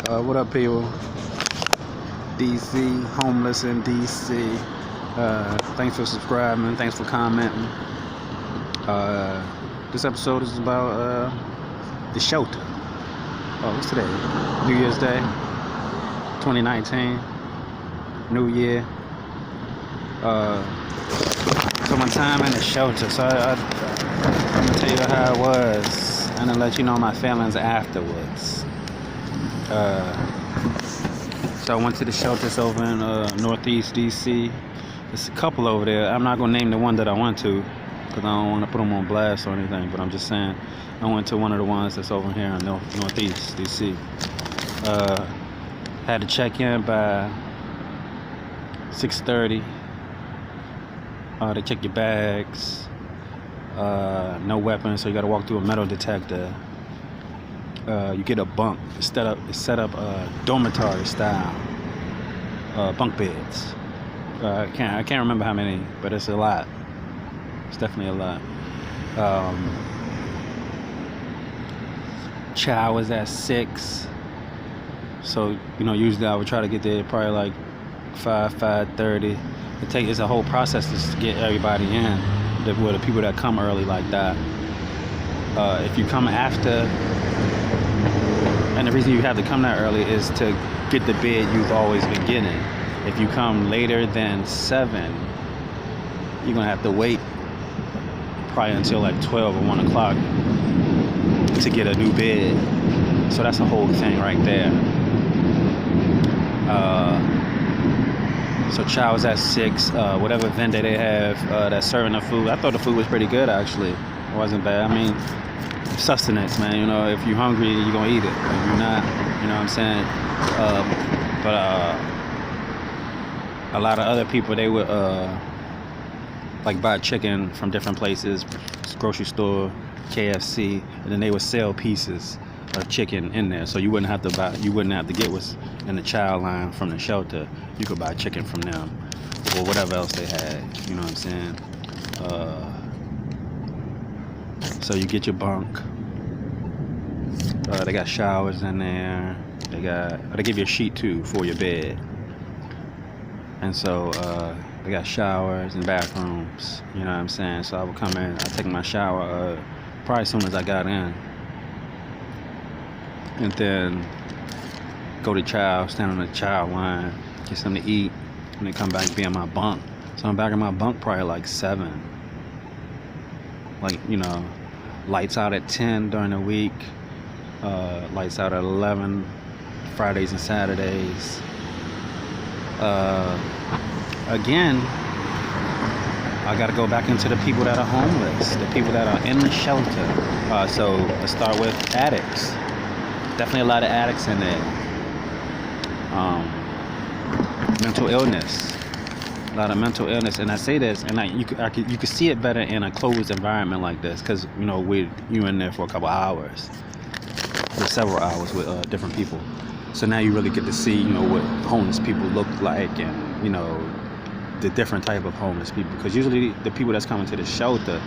What up, people? DC, homeless in DC. Thanks for subscribing. Thanks for commenting. This episode is about the shelter. What's today? New Year's Day, 2019. New year. So my time in the shelter. So I'm gonna tell you how it was, and then let you know my feelings afterwards. So I went to the shelters over in Northeast DC. There's a couple over there. I'm not gonna name the one that I went to because I don't want to put them on blast or anything. But I'm just saying I went to one of the ones that's over here in Northeast DC. Had to check in by 6:30. They check your bags. No weapons, so you got to walk through a metal detector. You get a bunk. It's set up dormitory style bunk beds. I can't remember how many, but it's a lot. It's definitely a lot. Chow was at 6, so usually I would try to get there probably like 5:30. It's a whole process to get everybody in. The people that come early like that. If you come after. And the reason you have to come that early is to get the bed you've always been getting. If you come later than 7, you're gonna have to wait probably until like 12 or 1 o'clock to get a new bed. So that's a whole thing right there. So chow was at 6. Whatever vendor they have that's serving the food. I thought the food was pretty good actually. It wasn't bad. I mean, sustenance, man. If you're hungry, you're gonna eat it. If you're not, you know what I'm saying. But a lot of other people, they would like buy chicken from different places, grocery store, KFC, and then they would sell pieces of chicken in there. So you wouldn't have to get what's in the child line from the shelter. You could buy chicken from them or whatever else they had. You know what I'm saying. So you get your bunk. They got showers in there. They give you a sheet too for your bed. And so they got showers and bathrooms. You know what I'm saying? So I would come in. I take my shower probably as soon as I got in, and then go to chow, stand on the chow line, get something to eat, and then come back and be in my bunk. So I'm back in my bunk probably like 7. Like lights out at 10 during the week, lights out at 11 Fridays and Saturdays. Again, I got to go back into the people that are homeless, the people that are in the shelter. So let's start with addicts. Definitely a lot of addicts in there. Mental illness. A lot of mental illness, and I say this, and you could see it better in a closed environment like this, because you're in there for a couple hours, for several hours with different people. So now you really get to see what homeless people look like, and the different type of homeless people. Because usually the people that's coming to the shelter,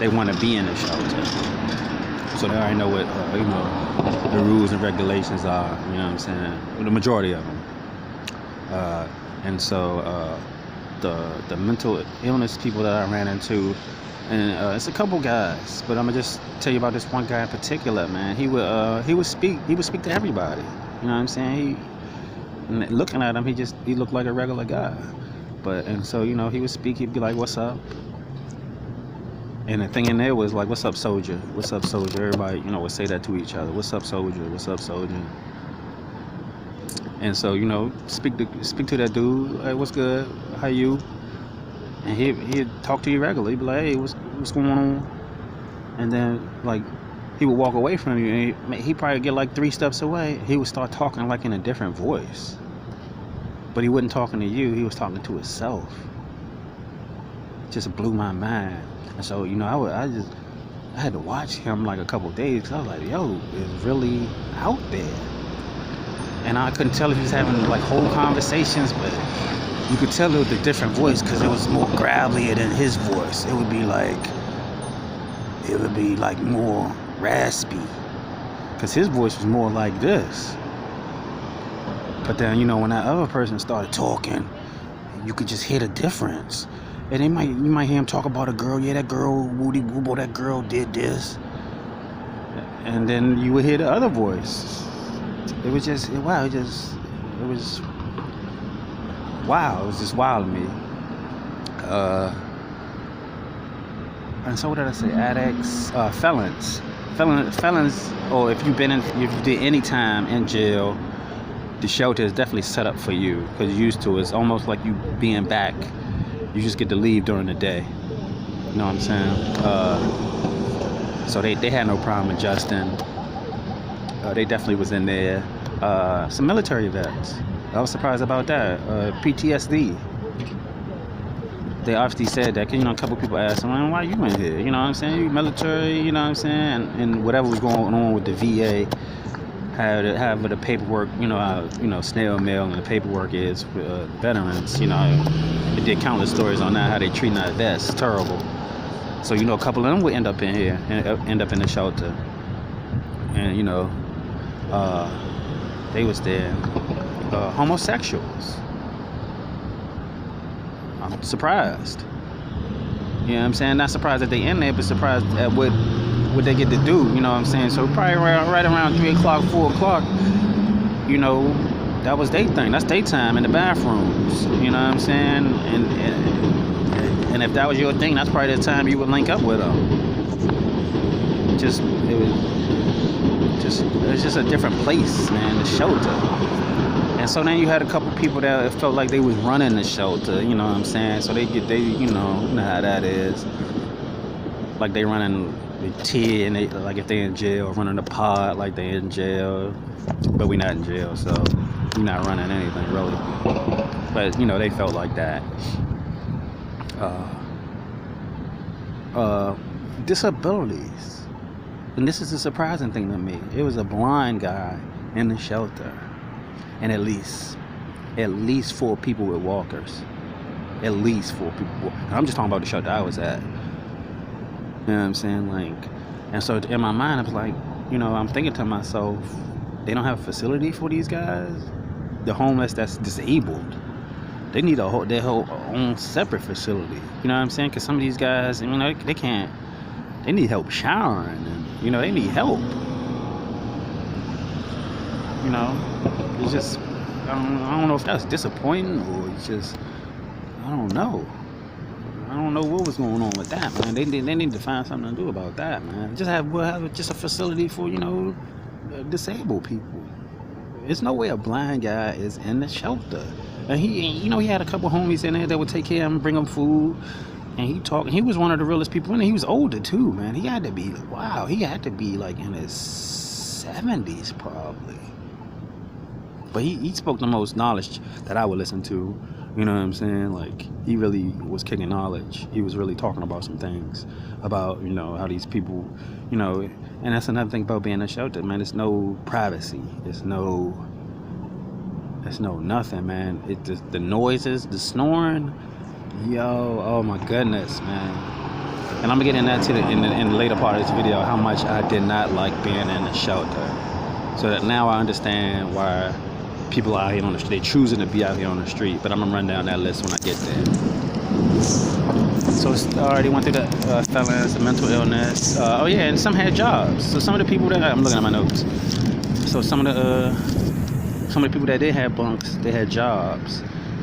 they want to be in the shelter, so they already know what the rules and regulations are. You know what I'm saying? Well, the majority of them, and so. The mental illness people that I ran into, and it's a couple guys, but I'm gonna just tell you about this one guy in particular, man. He would speak to everybody. You know what I'm saying? Looking at him, he looked like a regular guy, and so he would speak. He'd be like, "What's up?" And the thing in there was like, "What's up, soldier? What's up, soldier?" Everybody would say that to each other. "What's up, soldier? What's up, soldier?" And so speak to that dude. "Hey, what's good? How you?" And he'd talk to you regularly. He'd be like, "Hey, what's going on?" And then like he would walk away from you, and he'd probably get like 3 steps away. He would start talking like in a different voice, but he wasn't talking to you. He was talking to himself. It just blew my mind. And so I had to watch him like a couple days, because I was like, "Yo, it's really out there." And I couldn't tell if he was having like whole conversations, but you could tell it was a different voice, because it was more gravellier than his voice. It would be like more raspy, because his voice was more like this. But then, you know, when that other person started talking, you could just hear the difference. And you might hear him talk about a girl. Yeah, that girl, woody woobo, that girl did this. And then you would hear the other voice. It was just, wow, it was wow. It was just wild to me. And so what did I say? Addicts, felons, or if you did any time in jail, the shelter is definitely set up for you because you're used to it. It's almost like you being back. You just get to leave during the day. You know what I'm saying? So they had no problem adjusting. They definitely was in there. Some military vets. I was surprised about that. PTSD. They obviously said that, you know, a couple people asked them, why you in here? You know what I'm saying? You military, you know what I'm saying? And whatever was going on with the VA, have the paperwork, you know, snail mail and the paperwork is with veterans, you know. They did countless stories on that, how they treat our vets. It's terrible. So, you know, a couple of them would end up in here, end up in the shelter. And, you know, they was there. Homosexuals. I'm surprised. You know what I'm saying? Not surprised that they in there, but surprised at what they get to do. You know what I'm saying? So probably right around 3 o'clock, 4 o'clock, you know, that was their thing. That's their time in the bathrooms. You know what I'm saying? And if that was your thing, that's probably the time you would link up with them. It was just a different place, man, the shelter. And so then you had a couple people that felt like they was running the shelter, you know what I'm saying? So they you know how that is. Like they running the T, and they, like if they in jail, running the pod like they in jail. But we not in jail, so we not running anything really. But you know, they felt like that. Disabilities. And this is a surprising thing to me. It was a blind guy in the shelter. And at least 4 people with walkers. At least 4 people. And I'm just talking about the shelter I was at. You know what I'm saying? Like, and so in my mind, I was like, you know, I'm thinking to myself, they don't have a facility for these guys. The homeless that's disabled, they need their whole own separate facility. You know what I'm saying? Because some of these guys, I mean, they can't. They need help showering, and you know, they need help. You know, it's just, I don't know if that's disappointing or it's just, I don't know what was going on with that, man. They need to find something to do about that, man. We'll have just a facility for, you know, disabled people. There's no way a blind guy is in the shelter. And he had a couple homies in there that would take care of him, bring him food. And he was one of the realest people in there. He was older too, man. He had to be like in his 70s probably. But he spoke the most knowledge that I would listen to. You know what I'm saying? Like, he really was kicking knowledge. He was really talking about some things about, you know, how these people, you know, and that's another thing about being in a shelter, man. There's no privacy. There's no nothing, man. It just, the noises, the snoring, yo, oh my goodness, man. And I'm gonna get in that in the later part of this video, how much I did not like being in a shelter. So that now I understand why people out here on the street, they choosing to be out here on the street. But I'm gonna run down that list when I get there. So I already went through the felons, the mental illness. Oh yeah, and some had jobs. So some of the people that, I'm looking at my notes. So some of the people that did have bunks, they had jobs.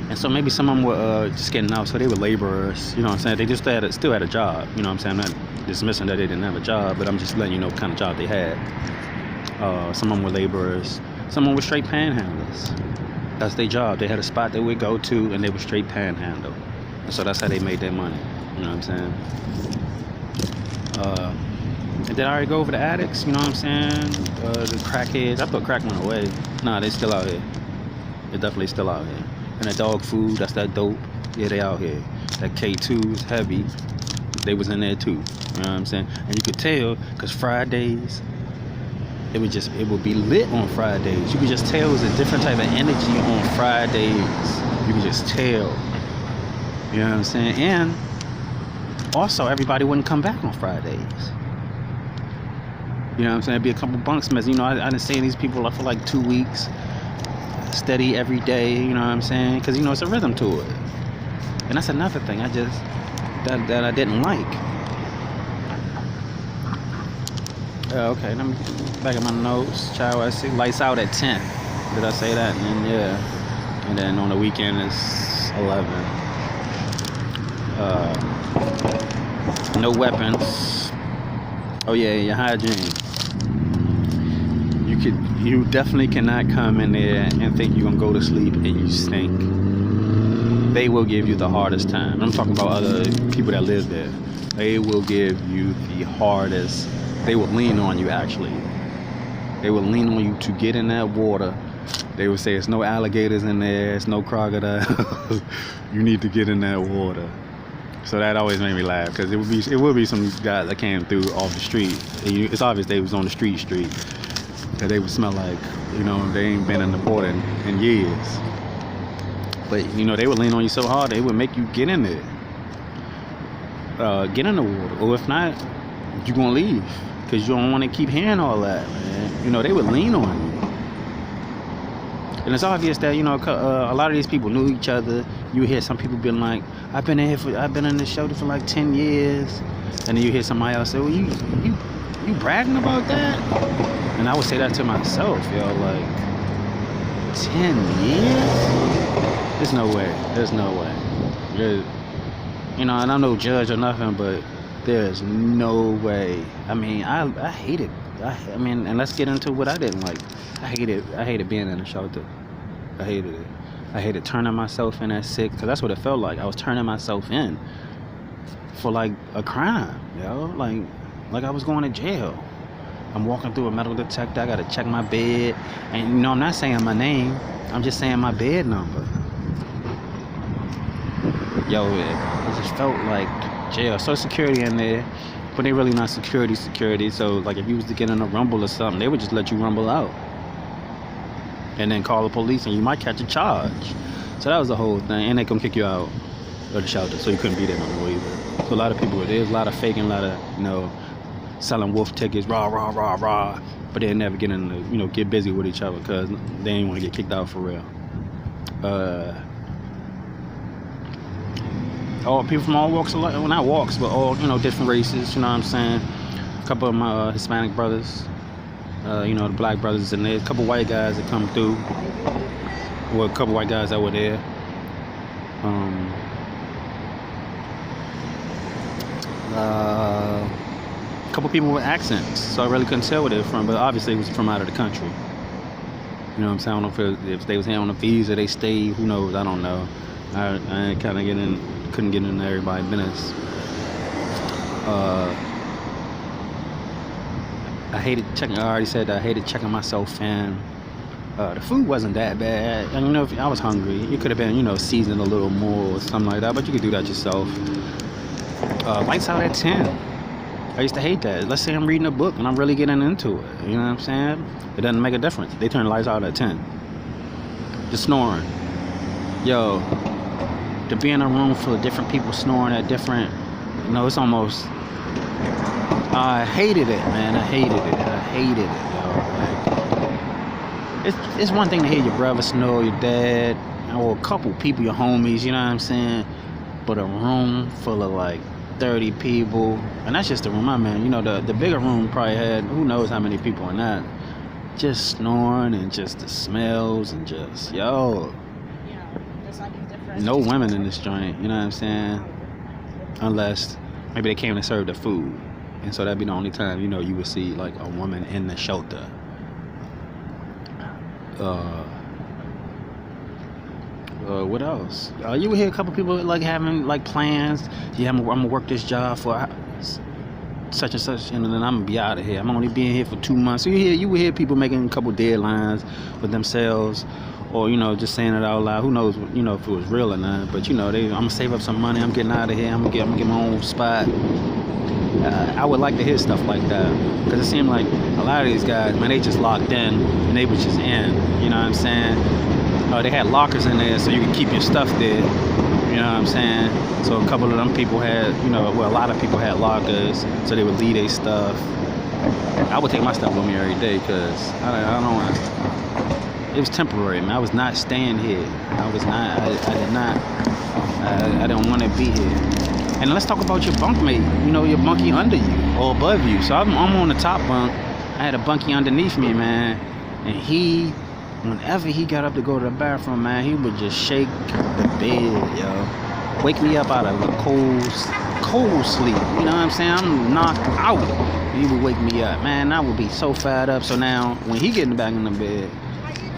And so maybe some of them were just getting out, so they were laborers. You know what I'm saying? They just still had a job. You know what I'm saying? I'm not dismissing that they didn't have a job, but I'm just letting you know what kind of job they had. Some of them were laborers. Some of them were straight panhandlers. That's their job. They had a spot they would go to, and they would straight panhandle. And so that's how they made their money. You know what I'm saying? And then I already go over the addicts. You know what I'm saying? The crackheads. I thought crack went away. Nah, they still out here. They're definitely still out here. And that dog food, that's that dope. Yeah, they out here. That K2 is heavy. They was in there too. You know what I'm saying? And you could tell, because Fridays, it would be lit on Fridays. You could just tell it was a different type of energy on Fridays. You could just tell. You know what I'm saying? And also, everybody wouldn't come back on Fridays. You know what I'm saying? It'd be a couple bunks mess. You know, I done seen these people for like 2 weeks. steady every day, you know what I'm saying? Because, it's a rhythm to it. And that's another thing that I didn't like. Okay, let me back at my notes. Child, I see lights out at 10. Did I say that? And then, yeah. And then on the weekend it's 11. No weapons. Oh yeah, your hygiene. You definitely cannot come in there and think you're gonna go to sleep and you stink. They will give you the hardest time. I'm talking about other people that live there. They will give you the hardest. They will lean on you, actually. They will lean on you to get in that water. They would say, it's no alligators in there, it's no crocodiles. You need to get in that water. So that always made me laugh, because it would be some guys that came through off the street. It's obvious they was on the street, because they would smell like, they ain't been in the water in years. But, they would lean on you so hard, they would make you get in there. Get in the water. Or if not, you're going to leave. Because you don't want to keep hearing all that, man. They would lean on you. And it's obvious that, a lot of these people knew each other. You hear some people being like, I've been in this shelter for like 10 years. And then you hear somebody else say, well, you bragging about that? And I would say that to myself, like, 10 years? There's no way. And I'm no judge or nothing, but there's no way. I hate it. And let's get into what I didn't like. I hated being in a shelter. I hated it. I hated turning myself in at sick, because that's what it felt like. I was turning myself in for like a crime, like I was going to jail. I'm walking through a metal detector. I gotta check my bed, and I'm not saying my name. I'm just saying my bed number. It just felt like jail. So security in there, but they really not security. So like if you was to get in a rumble or something, they would just let you rumble out, and then call the police, and you might catch a charge. So that was the whole thing, and they come kick you out of the shelter, so you couldn't be there no more either. So a lot of people, there's a lot of faking, a lot of selling wolf tickets, rah, but they never get in the, get busy with each other, because they ain't want to get kicked out for real. All people from all walks of life, well, not walks, but all, different races, you know what I'm saying? A couple of my Hispanic brothers, the black brothers in there, a couple white guys that come through, well, a couple white guys that were there. A couple people with accents, so I really couldn't tell where they're from, but obviously it was from out of the country. You know what I'm saying? I don't know if they was here on a visa, they stayed, who knows, I don't know. I kind of couldn't get into everybody's business. I hated checking, I already said that I hated checking myself in. The food wasn't that bad, and if I was hungry, it could have been, seasoned a little more or something like that, but you could do that yourself. Lights out at 10. I used to hate that. Let's say I'm reading a book and I'm really getting into it. You know what I'm saying? It doesn't make a difference. They turn the lights out at 10. Just snoring. To be in a room full of different people snoring at different, it's almost, I hated it, man. I hated it, Like, it's one thing to hear your brother snore, your dad, or a couple people, your homies, you know what I'm saying? But a room full of like 30 people, and that's just the room I'm in. The bigger room probably had who knows how many people in that, just snoring, and just the smells, and just no women in this joint, you know what I'm saying? Unless maybe they came to serve the food, and so that'd be the only time you would see like a woman in the shelter. What else? You would hear a couple people like having like plans. Yeah, I'm gonna work this job for such and such, and then I'm gonna be out of here. I'm only being here for 2 months. So you would hear people making a couple deadlines with themselves, or just saying it out loud. Who knows? If it was real or not. But I'm gonna save up some money. I'm getting out of here. I'm gonna get my own spot. I would like to hear stuff like that, because it seemed like a lot of these guys, man, they just locked in and they was just in. You know what I'm saying? They had lockers in there so you could keep your stuff there. You know what I'm saying? So a couple of them people had, a lot of people had lockers, so they would leave their stuff. I would take my stuff with me every day, because I it was temporary, man. I was not staying here. I was not. I did not. I don't want to be here. And let's talk about your bunkmate. You know, your bunkie under you or above you. So I'm on the top bunk. I had a bunkie underneath me, man. And whenever he got up to go to the bathroom, man, he would just shake the bed, yo. Wake me up out of a cold sleep. You know what I'm saying? I'm knocked out. He would wake me up, man. I would be so fired up. So now, when he getting back in the bed. How you doing?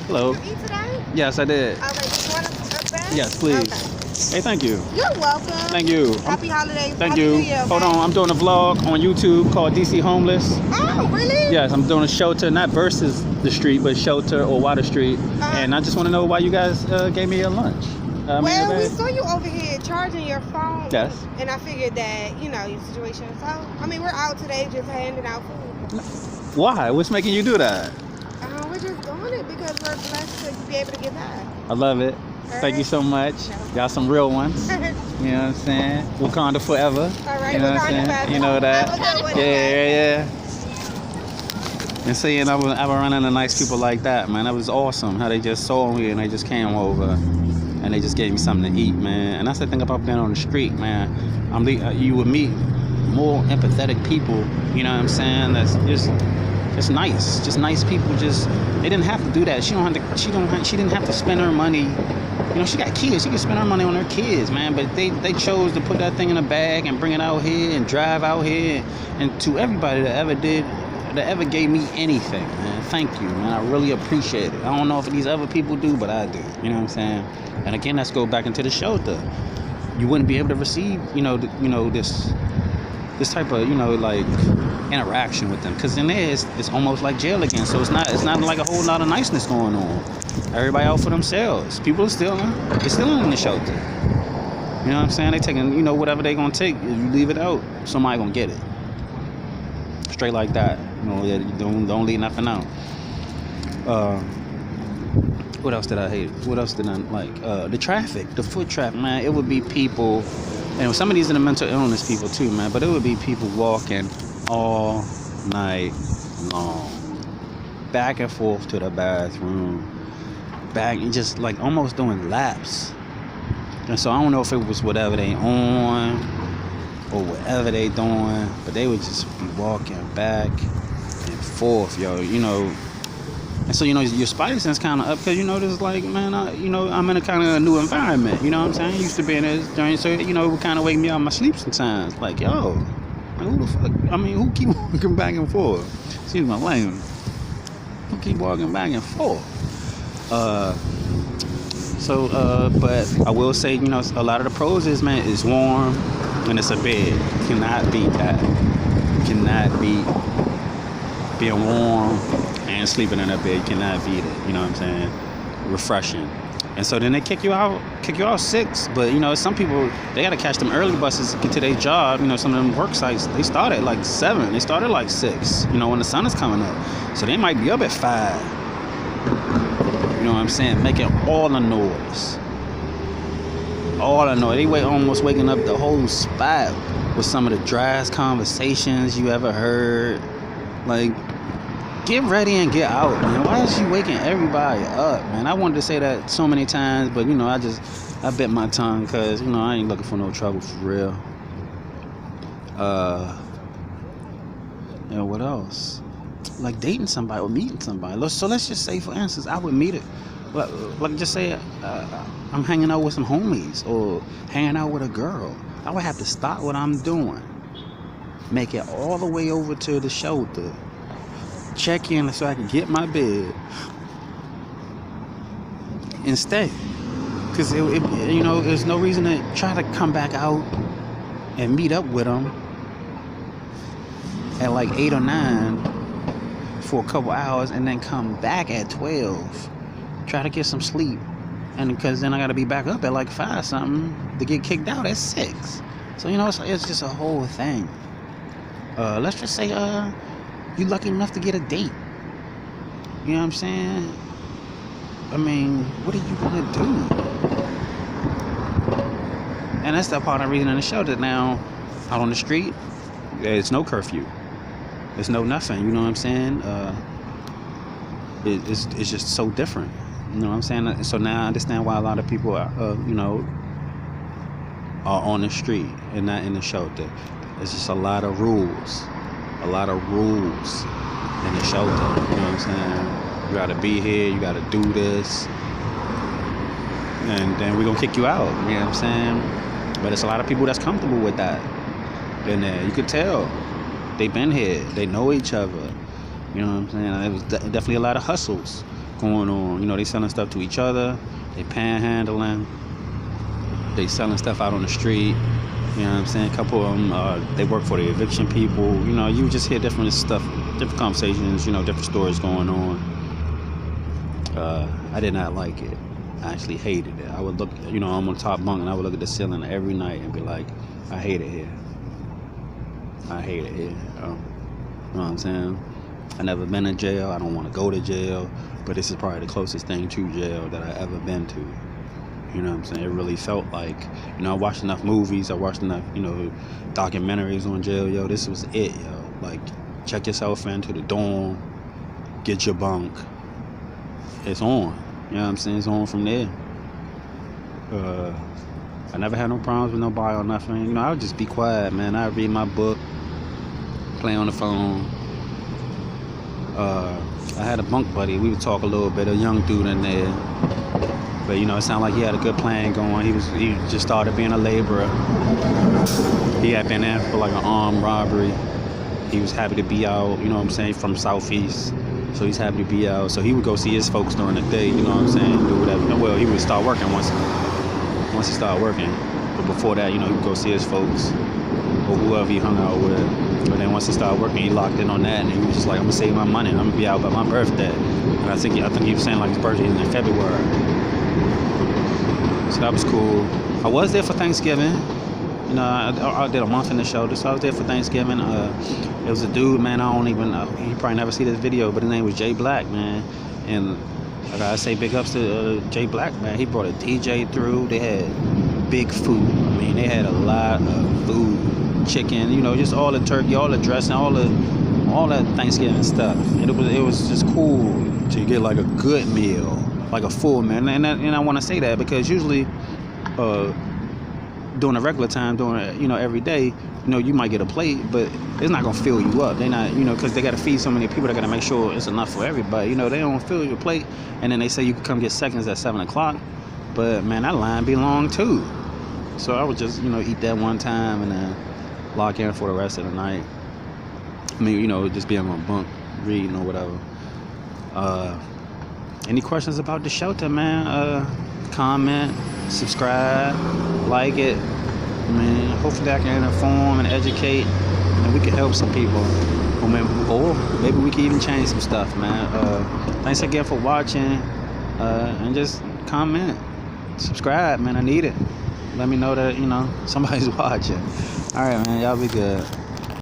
Hello. Did you eat today? Yes, I did. Okay, you want a bag? Yes, please. Okay. Hey, thank you. You're welcome. Thank you. Happy holidays. Thank Happy you. New Year, okay? Hold on, I'm doing a vlog on YouTube called DC Homeless. Oh, really? Yes, I'm doing a shelter, not versus the street, but shelter or Water Street. And I just want to know why you guys gave me a lunch. Well, we saw you over here charging your phone. Yes. And I figured that, you know, your situation. So, I mean, we're out today just handing out food. Why? What's making you do that? We're just doing it because we're blessed to be able to get back. I love it. Thank you so much. Y'all some real ones. You know what I'm saying? Wakanda forever. All right, you know Wakanda what I'm saying? forever. You know that? Have a good one, Yeah. And seeing I was running into nice people like that, man, that was awesome. How they just saw me and they just came over and they just gave me something to eat, man. And that's the thing about being on the street, man. You would meet more empathetic people. You know what I'm saying? That's just nice, just nice people. They didn't have to do that. She didn't have to spend her money. You know, she got kids. She can spend her money on her kids, man. But they chose to put that thing in a bag and bring it out here and drive out here. And to everybody that ever gave me anything, man, thank you, man. I really appreciate it. I don't know if these other people do, but I do. You know what I'm saying? And again, let's go back into the shelter. You wouldn't be able to receive, this type of, like, interaction with them, because in there it's almost like jail again. So it's not like a whole lot of niceness going on. Everybody out for themselves. People are stealing. They're stealing in the shelter. You know what I'm saying? They taking, whatever they gonna take. If you leave it out, somebody gonna get it. Straight like that. Don't leave nothing out. What else did I hate? What else did I like? The traffic, the foot traffic, man. It would be people, and some of these are the mental illness people too, man. But it would be people walking all night long, back and forth to the bathroom, back and just like almost doing laps. And so I don't know if it was whatever they on or whatever they doing, but they would just be walking back and forth, yo. And so your spidey sense kind of up, because there's like, man, I'm in a kind of a new environment. You know what I'm saying? I used to be in this journey, so it would kind of wake me out of my sleep sometimes. Like, yo, who the fuck? I mean, who keep walking back and forth? Excuse my language. Who keep walking back and forth? But I will say, a lot of the pros is, man, it's warm and it's a bed. You cannot beat that. You cannot beat being warm and sleeping in a bed. You cannot beat it. You know what I'm saying? Refreshing. And so then they kick you out 6. But some people, they gotta catch them early buses to get to their job. Some of them work sites, they start at like 7. They start at like 6. When the sun is coming up. So they might be up at 5. You know what I'm saying? Making all the noise. They almost waking up the whole spot with some of the driest conversations you ever heard. Like, get ready and get out, man. Why is she waking everybody up, man? I wanted to say that so many times, but I bit my tongue, because I ain't looking for no trouble for real. And what else? Like dating somebody or meeting somebody. So let's just say, for instance, I would meet it. Like just say I'm hanging out with some homies or hanging out with a girl. I would have to stop what I'm doing, make it all the way over to the shelter, check in so I can get my bed and stay. Because there's no reason to try to come back out and meet up with them at like 8 or 9 for a couple hours and then come back at 12, try to get some sleep, and because then I gotta be back up at like 5 something to get kicked out at 6. So it's just a whole thing. Let's just say you lucky enough to get a date. You know what I'm saying? I mean, what are you gonna do? And that's the part I'm reading in the show, that now out on the street there's no curfew. There's no nothing, you know what I'm saying? it's just so different. You know what I'm saying? So now I understand why a lot of people are, are on the street and not in the shelter. It's just a lot of rules in the shelter. You know what I'm saying? You gotta be here, you gotta do this, and then we're gonna kick you out. You know what I'm saying? But it's a lot of people that's comfortable with that. And you could tell they've been here, they know each other. You know what I'm saying? There was definitely a lot of hustles going on. You know, they selling stuff to each other, they panhandling, they selling stuff out on the street. You know what I'm saying? A couple of them, they work for the eviction people. You know, you just hear different stuff, different conversations, different stories going on. I did not like it. I actually hated it. I would look, I'm on the top bunk and I would look at the ceiling every night and be like, I hate it here. I hate it here. You know what I'm saying? I never been in jail. I don't want to go to jail, but this is probably the closest thing to jail that I ever been to. You know what I'm saying? It really felt like, I watched enough movies, I watched enough, documentaries on jail. Yo, this was it, yo. Like, check yourself into the dorm, get your bunk. It's on. You know what I'm saying? It's on from there. I never had no problems with nobody or nothing. I would just be quiet, man. I'd read my book, play on the phone. I had a bunk buddy. We would talk a little bit. A young dude in there, but it sounded like he had a good plan going. He just started being a laborer. He had been in for like an armed robbery. He was happy to be out. You know what I'm saying? From Southeast, so he's happy to be out. So he would go see his folks during the day. You know what I'm saying? Do whatever. Well, he would start working once he started working. But before that, he would go see his folks or whoever he hung out with. But then once he started working, he locked in on that, and he was just like, I'm gonna save my money, and I'm gonna be out by my birthday. And I think he was saying like his birthday is in February. So that was cool. I was there for Thanksgiving. I did a month in the shelter, so I was there for Thanksgiving. It was a dude, man, I don't even know. He probably never see this video, but his name was Jay Black, man. And I gotta say big ups to Jay Black, man. He brought a DJ through. They had big food. I mean, they had a lot of food. Chicken, just all the turkey, all the dressing, all that Thanksgiving stuff. And it was just cool to get like a good meal, like a full meal. And I want to say that because usually during the regular time, every day, you might get a plate, but it's not gonna fill you up. They not, because they gotta feed so many people. They gotta make sure it's enough for everybody. They don't fill your plate, and then they say you can come get seconds at 7 o'clock. But man, that line be long too. So I would just eat that one time and then lock in for the rest of the night. I mean, just be on my bunk, reading or whatever. Any questions about the shelter, man? Comment, subscribe, like it. I mean, hopefully I can inform and educate, and we can help some people. Or maybe we can even change some stuff, man. Thanks again for watching, and just comment, subscribe, man. I need it. Let me know that somebody's watching. All right, man. Y'all be good.